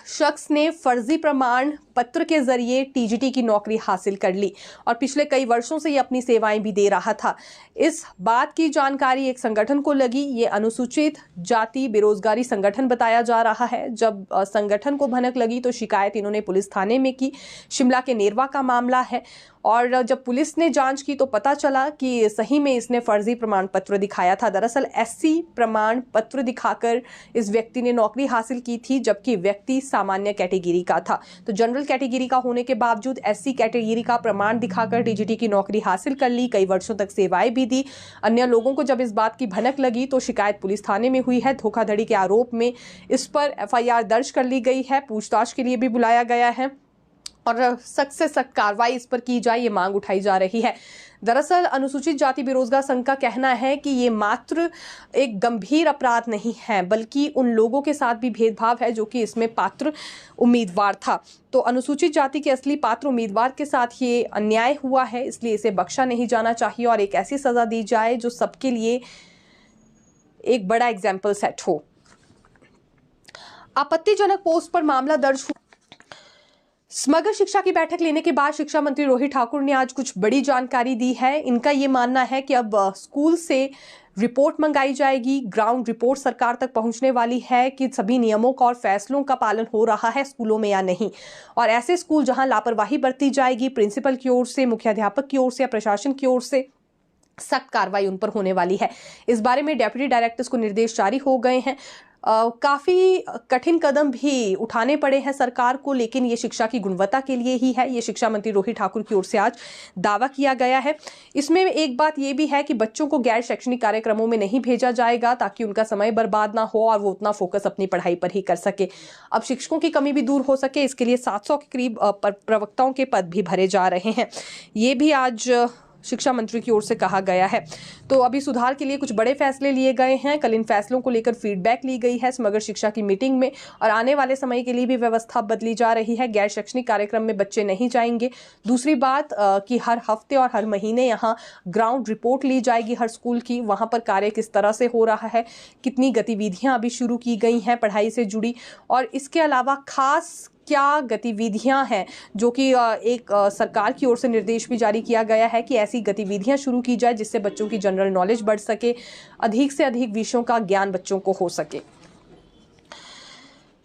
शख्स ने फर्जी प्रमाण पत्र के जरिए टीजीटी की नौकरी हासिल कर ली और पिछले कई वर्षों से ये अपनी सेवाएं भी दे रहा था। इस बात की जानकारी एक संगठन को लगी। ये अनुसूचित जाति बेरोजगारी संगठन बताया जा रहा है। जब संगठन को भनक लगी तो शिकायत इन्होंने पुलिस थाने में की। शिमला के नेरवा का मामला है और जब पुलिस ने जांच की तो पता चला कि सही में इसने फर्जी प्रमाण पत्र दिखाया था। दरअसल एससी प्रमाण पत्र दिखाकर इस व्यक्ति ने नौकरी हासिल की थी, जबकि व्यक्ति सामान्य कैटेगरी का था। तो जनरल कैटेगरी का होने के बावजूद एससी कैटेगरी का प्रमाण दिखाकर टीजीटी की नौकरी हासिल कर ली। कई वर्षों तक सेवाएं भी दी। अन्य लोगों को जब इस बात की भनक लगी तो शिकायत पुलिस थाने में हुई है। धोखाधड़ी के आरोप में इस पर एफआईआर दर्ज कर ली गई है। पूछताछ के लिए भी बुलाया गया है और सख्त से सख्त कार्रवाई इस पर की जाए, ये मांग उठाई जा रही है। दरअसल अनुसूचित जाति बेरोजगार संघ का कहना है कि ये मात्र एक गंभीर अपराध नहीं है, बल्कि उन लोगों के साथ भी भेदभाव है जो कि इसमें पात्र उम्मीदवार था। तो अनुसूचित जाति के असली पात्र उम्मीदवार के साथ ये अन्याय हुआ है, इसलिए इसे बख्शा नहीं जाना चाहिए और एक ऐसी सजा दी जाए जो सबके लिए एक बड़ा एग्जाम्पल सेट हो। आपत्तिजनक पोस्ट पर मामला दर्ज हुआ। समग्र शिक्षा की बैठक लेने के बाद शिक्षा मंत्री रोहित ठाकुर ने आज कुछ बड़ी जानकारी दी है। इनका ये मानना है कि अब स्कूल से रिपोर्ट मंगाई जाएगी। ग्राउंड रिपोर्ट सरकार तक पहुंचने वाली है कि सभी नियमों का और फैसलों का पालन हो रहा है स्कूलों में या नहीं। और ऐसे स्कूल जहां लापरवाही बरती जाएगी, प्रिंसिपल की ओर से, मुख्याध्यापक की ओर से या प्रशासन की ओर से सख्त कार्रवाई उन पर होने वाली है। इस बारे में डेप्यूटी डायरेक्टर्स को निर्देश जारी हो गए हैं। काफी कठिन कदम भी उठाने पड़े हैं सरकार को, लेकिन ये शिक्षा की गुणवत्ता के लिए ही है। ये शिक्षा मंत्री रोहित ठाकुर की ओर से आज दावा किया गया है। इसमें एक बात ये भी है कि बच्चों को गैर शैक्षणिक कार्यक्रमों में नहीं भेजा जाएगा ताकि उनका समय बर्बाद ना हो और वो उतना फोकस अपनी पढ़ाई पर ही कर सके। अब शिक्षकों की कमी भी दूर हो सके, इसके लिए 700 के करीब प्रवक्ताओं के पद भी भरे जा रहे हैं। ये भी आज शिक्षा मंत्री की ओर से कहा गया है। तो अभी सुधार के लिए कुछ बड़े फैसले लिए गए हैं। कल इन फैसलों को लेकर फीडबैक ली गई है समग्र शिक्षा की मीटिंग में और आने वाले समय के लिए भी व्यवस्था बदली जा रही है। गैर शैक्षणिक कार्यक्रम में बच्चे नहीं जाएंगे। दूसरी बात कि हर हफ्ते और हर महीने यहाँ ग्राउंड रिपोर्ट ली जाएगी हर स्कूल की। वहाँ पर कार्य किस तरह से हो रहा है, कितनी गतिविधियाँ अभी शुरू की गई हैं पढ़ाई से जुड़ी, और इसके अलावा खास क्या गतिविधियां हैं जो कि एक सरकार की ओर से निर्देश भी जारी किया गया है कि ऐसी गतिविधियां शुरू की जाए जिससे बच्चों की जनरल नॉलेज बढ़ सके, अधिक से अधिक विषयों का ज्ञान बच्चों को हो सके।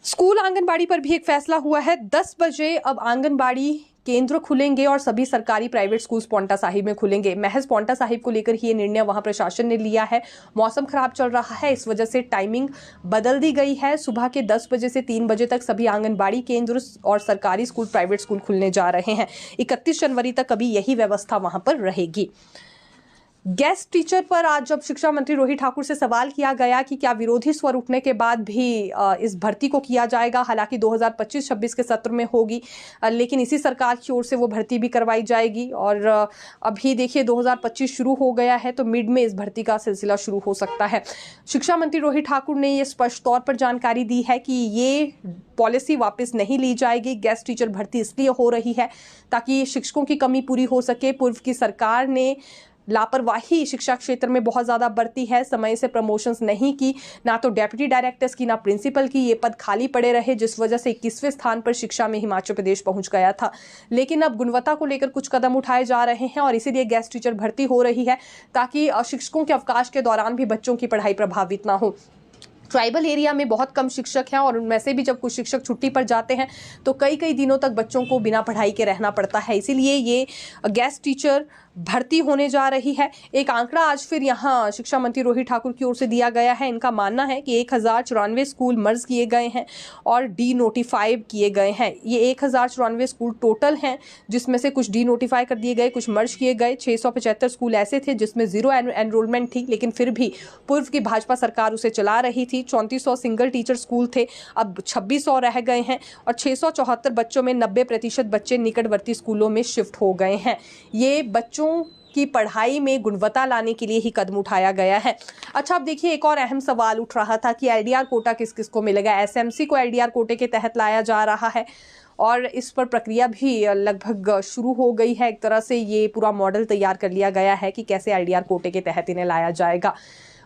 स्कूल आंगनबाड़ी पर भी एक फैसला हुआ है। 10 बजे अब आंगनबाड़ी केंद्र खुलेंगे और सभी सरकारी प्राइवेट स्कूल्स पांवटा साहिब में खुलेंगे। महज पांवटा साहिब को लेकर ही ये निर्णय वहां प्रशासन ने लिया है। मौसम खराब चल रहा है, इस वजह से टाइमिंग बदल दी गई है। सुबह के 10 बजे से 3 बजे तक सभी आंगनबाड़ी केंद्र और सरकारी स्कूल, प्राइवेट स्कूल खुलने जा रहे हैं। 31 जनवरी तक अभी यही व्यवस्था वहां पर रहेगी। गेस्ट टीचर पर आज जब शिक्षा मंत्री रोहित ठाकुर से सवाल किया गया कि क्या विरोधी स्वर उठने के बाद भी इस भर्ती को किया जाएगा, हालांकि 2025-26 के सत्र में होगी, लेकिन इसी सरकार की ओर से वो भर्ती भी करवाई जाएगी। और अभी देखिए 2025 शुरू हो गया है तो मिड में इस भर्ती का सिलसिला शुरू हो सकता है। शिक्षा मंत्री रोहित ठाकुर ने ये स्पष्ट तौर पर जानकारी दी है कि ये पॉलिसी वापस नहीं ली जाएगी। गेस्ट टीचर भर्ती इसलिए हो रही है ताकि शिक्षकों की कमी पूरी हो सके। पूर्व की सरकार ने लापरवाही शिक्षा क्षेत्र में बहुत ज़्यादा बरती है, समय से प्रमोशंस नहीं की, ना तो डेप्यूटी डायरेक्टर्स की ना प्रिंसिपल की। ये पद खाली पड़े रहे जिस वजह से 21वें स्थान पर शिक्षा में हिमाचल प्रदेश पहुंच गया था। लेकिन अब गुणवत्ता को लेकर कुछ कदम उठाए जा रहे हैं और इसीलिए गेस्ट टीचर भर्ती हो रही है ताकि शिक्षकों के अवकाश के दौरान भी बच्चों की पढ़ाई प्रभावित ना हो। ट्राइबल एरिया में बहुत कम शिक्षक हैं और उनमें से भी जब कुछ शिक्षक छुट्टी पर जाते हैं तो कई कई दिनों तक बच्चों को बिना पढ़ाई के रहना पड़ता है। इसीलिए ये गेस्ट टीचर भर्ती होने जा रही है। एक आंकड़ा आज फिर यहाँ शिक्षा मंत्री रोहित ठाकुर की ओर से दिया गया है। इनका मानना है कि 1094 स्कूल मर्ज किए गए हैं और डी नोटिफाई किए गए हैं। ये 1094 स्कूल टोटल हैं, जिसमें से कुछ डी नोटिफाई कर दिए गए, कुछ मर्ज किए गए। 675 स्कूल ऐसे थे जिसमें 0 एनरोलमेंट थी, लेकिन फिर भी पूर्व की भाजपा सरकार उसे चला रही थी। 3400 सिंगल टीचर स्कूल थे, अब 2600 रह गए हैं और 674 बच्चों में 90% बच्चे निकटवर्ती स्कूलों में शिफ्ट हो गए हैं। ये बच्चों की पढ़ाई में गुणवत्ता लाने के लिए ही कदम उठाया गया है। अच्छा, अब देखिए एक और अहम सवाल उठ रहा था कि एलडीआर कोटा किस किस को मिलेगा। एसएमसी को एलडीआर कोटे के तहत लाया जा रहा है और इस पर प्रक्रिया भी लगभग शुरू हो गई है। एक तरह से ये पूरा मॉडल तैयार कर लिया गया है कि कैसे एलडीआर कोटे के तहत इन्हें लाया जाएगा।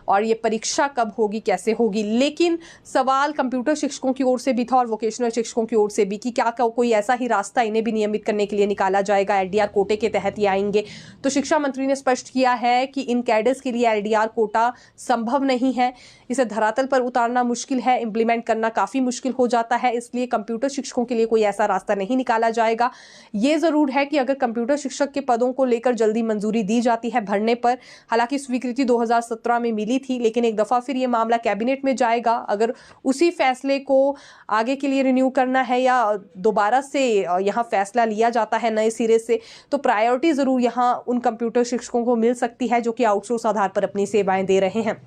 और ये परीक्षा कब होगी, कैसे होगी। लेकिन सवाल कंप्यूटर शिक्षकों की ओर से भी था और वोकेशनल शिक्षकों की ओर से भी कि क्या कोई ऐसा ही रास्ता इन्हें भी नियमित करने के लिए निकाला जाएगा, एलडीआर कोटे के तहत ये आएंगे। तो शिक्षा मंत्री ने स्पष्ट किया है कि इन कैडर्स के लिए एलडीआर कोटा संभव नहीं है, इसे धरातल पर उतारना मुश्किल है, इंप्लीमेंट करना काफी मुश्किल हो जाता है, इसलिए कंप्यूटर शिक्षकों के लिए कोई ऐसा रास्ता नहीं निकाला जाएगा। ये जरूर है कि अगर कंप्यूटर शिक्षक के पदों को लेकर जल्दी मंजूरी दी जाती है भरने पर, हालांकि स्वीकृति 2017 में मिली थी, लेकिन एक दफा फिर ये मामला कैबिनेट में जाएगा। अगर उसी फैसले को आगे के लिए रिन्यू करना है या दोबारा से यहाँ फैसला लिया जाता है नए सिरे से, तो प्रायोरिटी जरूर यहाँ उन कंप्यूटर शिक्षकों को मिल सकती है जो कि आउटसोर्स आधार पर अपनी सेवाएं दे रहे हैं।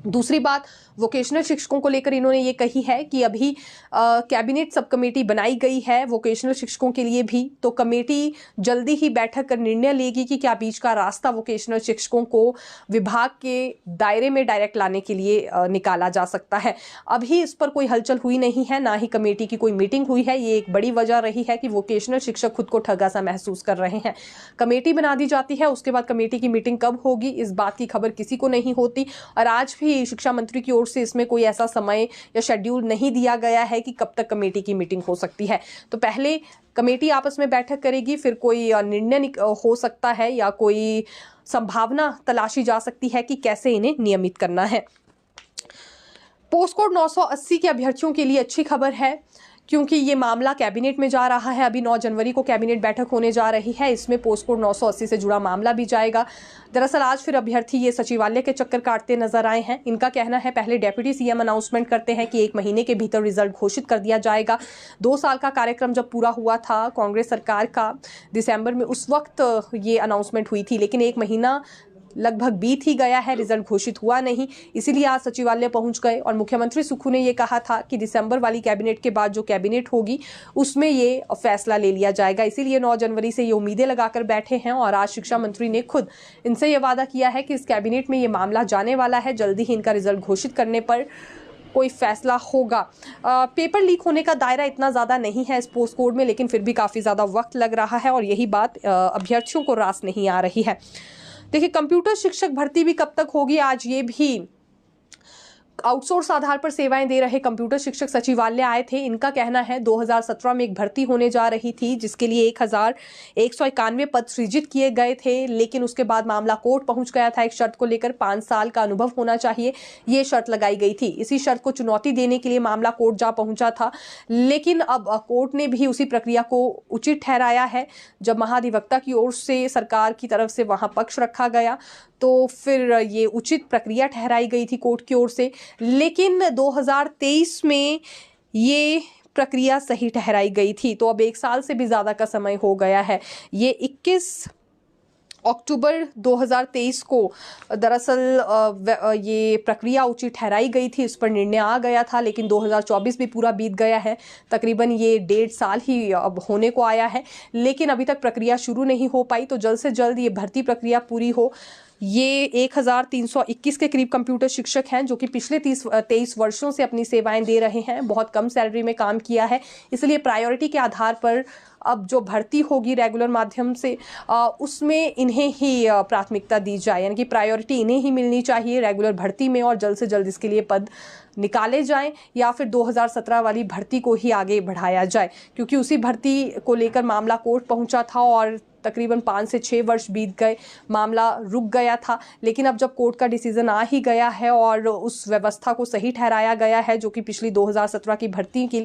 दूसरी बात, वोकेशनल शिक्षकों को लेकर इन्होंने ये कही है कि अभी कैबिनेट सब कमेटी बनाई गई है वोकेशनल शिक्षकों के लिए भी, तो कमेटी जल्दी ही बैठक कर निर्णय लेगी कि क्या बीच का रास्ता वोकेशनल शिक्षकों को विभाग के दायरे में डायरेक्ट लाने के लिए निकाला जा सकता है। अभी इस पर कोई हलचल हुई नहीं है, ना ही कमेटी की कोई मीटिंग हुई है। ये एक बड़ी वजह रही है कि वोकेशनल शिक्षक खुद को ठगा सा महसूस कर रहे हैं। कमेटी बना दी जाती है, उसके बाद कमेटी की मीटिंग कब होगी इस बात की खबर किसी को नहीं होती, और आज भी शिक्षा मंत्री की ओर से इसमें कोई ऐसा समय या शेड्यूल नहीं दिया गया है कि कब तक कमेटी की मीटिंग हो सकती है। तो पहले कमेटी आपस में बैठक करेगी, फिर कोई निर्णय हो सकता है या कोई संभावना तलाशी जा सकती है कि कैसे इन्हें नियमित करना है। पोस्ट कोड 980 के अभ्यर्थियों के लिए अच्छी खबर है, क्योंकि ये मामला कैबिनेट में जा रहा है। अभी 9 जनवरी को कैबिनेट बैठक होने जा रही है, इसमें पोस्ट कोड 980 से जुड़ा मामला भी जाएगा। दरअसल आज फिर अभ्यर्थी ये सचिवालय के चक्कर काटते नजर आए हैं। इनका कहना है पहले डेप्यूटी सीएम अनाउंसमेंट करते हैं कि 1 महीने के भीतर रिजल्ट घोषित कर दिया जाएगा। 2 साल का कार्यक्रम जब पूरा हुआ था कांग्रेस सरकार का दिसंबर में, उस वक्त ये अनाउंसमेंट हुई थी, लेकिन 1 महीना लगभग बीत ही गया है, रिजल्ट घोषित हुआ नहीं। इसीलिए आज सचिवालय पहुंच गए और मुख्यमंत्री सुक्खू ने ये कहा था कि दिसंबर वाली कैबिनेट के बाद जो कैबिनेट होगी उसमें ये फैसला ले लिया जाएगा। इसीलिए 9 जनवरी से ये उम्मीदें लगाकर बैठे हैं और आज शिक्षा मंत्री ने खुद इनसे ये वादा किया है कि इस कैबिनेट में ये मामला जाने वाला है, जल्दी ही इनका रिजल्ट घोषित करने पर कोई फैसला होगा। पेपर लीक होने का दायरा इतना ज़्यादा नहीं है इस पोस्ट कोड में, लेकिन फिर भी काफ़ी ज़्यादा वक्त लग रहा है और यही बात अभ्यर्थियों को रास नहीं आ रही है। देखिए, कंप्यूटर शिक्षक भर्ती भी कब तक होगी, आज ये भी आउटसोर्स आधार पर सेवाएं दे रहे कंप्यूटर शिक्षक सचिवालय आए थे। इनका कहना है 2017 में एक भर्ती होने जा रही थी जिसके लिए 1191 पद सृजित किए गए थे, लेकिन उसके बाद मामला कोर्ट पहुंच गया था। एक शर्त को लेकर 5 साल का अनुभव होना चाहिए, ये शर्त लगाई गई थी। इसी शर्त को चुनौती देने के लिए मामला कोर्ट जा पहुंचा था, लेकिन अब कोर्ट ने भी उसी प्रक्रिया को उचित ठहराया है। जब महाधिवक्ता की ओर से सरकार की तरफ से वहां पक्ष रखा गया तो फिर ये उचित प्रक्रिया ठहराई गई थी कोर्ट की ओर से, लेकिन 2023 में ये प्रक्रिया सही ठहराई गई थी। तो अब 1 साल से भी ज़्यादा का समय हो गया है। ये 21 अक्टूबर 2023 को दरअसल ये प्रक्रिया उचित ठहराई गई थी, इस पर निर्णय आ गया था, लेकिन 2024 भी पूरा बीत गया है। तकरीबन ये 1.5 साल ही अब होने को आया है, लेकिन अभी तक प्रक्रिया शुरू नहीं हो पाई। तो जल्द से जल्द ये भर्ती प्रक्रिया पूरी हो। ये 1321 के करीब कंप्यूटर शिक्षक हैं जो कि पिछले 23 वर्षों से अपनी सेवाएं दे रहे हैं, बहुत कम सैलरी में काम किया है। इसलिए प्रायोरिटी के आधार पर अब जो भर्ती होगी रेगुलर माध्यम से उसमें इन्हें ही प्राथमिकता दी जाए, यानी कि प्रायोरिटी इन्हें ही मिलनी चाहिए रेगुलर भर्ती में, और जल्द से जल्द इसके लिए पद निकाले जाएं या फिर 2017 वाली भर्ती को ही आगे बढ़ाया जाए, क्योंकि उसी भर्ती को लेकर मामला कोर्ट पहुंचा था और तकरीबन 5 से 6 वर्ष बीत गए, मामला रुक गया था। लेकिन अब जब कोर्ट का डिसीजन आ ही गया है और उस व्यवस्था को सही ठहराया गया है जो कि पिछली 2017 की भर्ती के लिए